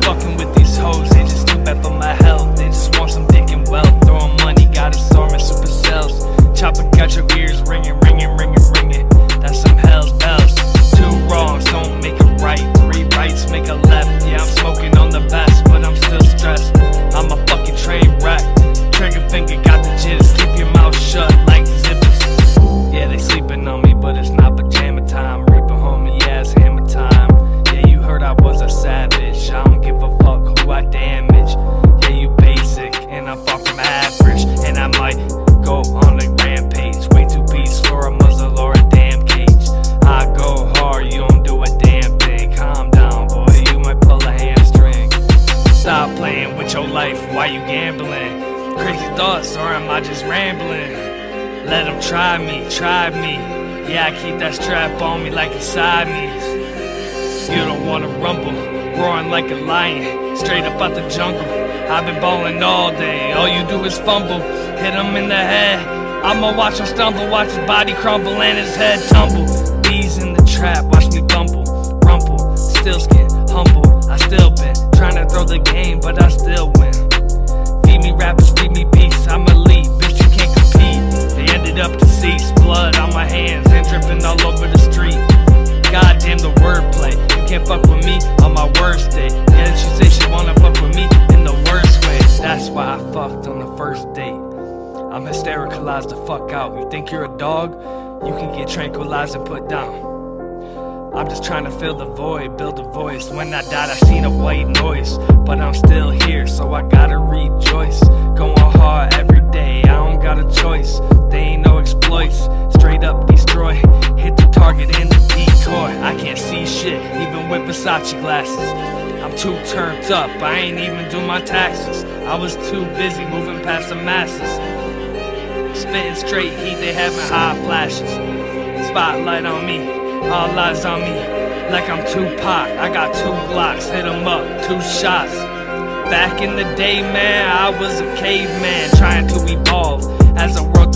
fucking with these hoes, they just too bad for my health. They just want some dick and wealth, throwing money, got a storm and supercells. Chopper got your ears ringing, ringing, ringing, ringing. That's some hell's bells. Two wrongs don't make a right, three rights make a left. Yeah, I'm smoking on the best, but I'm still stressed. I'm a fucking train wreck. Trigger finger got the jitters, keep your mouth shut like zippers. Yeah, they sleeping on me, but it's not pajama time. Reaper homie, yeah, it's hammer time. Yeah, you heard I was a savage. I don't give a fuck who I damage. Yeah, you basic, and I'm far from average. And I might go on a rampage. Way too beast for a muzzle or a damn cage. I go hard, you don't do a damn thing. Calm down, boy, you might pull a hamstring. Stop playing with your life, why you gambling? Crazy thoughts, or am I just rambling? Let them try me, try me. Yeah, I keep that strap on me like it's Siamese. You don't wanna rumble, roaring like a lion, straight up out the jungle. I've been ballin' all day, all you do is fumble. Hit him in the head, I'ma watch him stumble. Watch his body crumble and his head tumble. Bees in the trap, watch me bumble, rumple. Still skin, humble, I still been trying to throw the game, but I still win. Feed me rappers, feed me beats, I'm elite, bitch you can't compete. They ended up deceased, blood on my hands and dripping all over the street. Goddamn the wordplay, you can't fuck with me on my worst day. Yeah, she say she wanna fuck with me in the worst way. That's why I fucked on the first date. I'm hystericalized the fuck out. You think you're a dog? You can get tranquilized and put down. I'm just trying to fill the void, build a voice. When I died I seen a white noise, but I'm still here, so I gotta rejoice. Going hard every day, I don't got a choice. They ain't no exploits, straight up destroy. Hit the target in the decoy. I can't see shit, even with Versace glasses. I'm too turned up, I ain't even do my taxes. I was too busy moving past the masses. Spitting straight heat, they having high flashes. Spotlight on me, all eyes on me, like I'm Tupac. I got 2 blocks, hit 'em up, 2 shots. Back in the day, man, I was a caveman trying to evolve as a world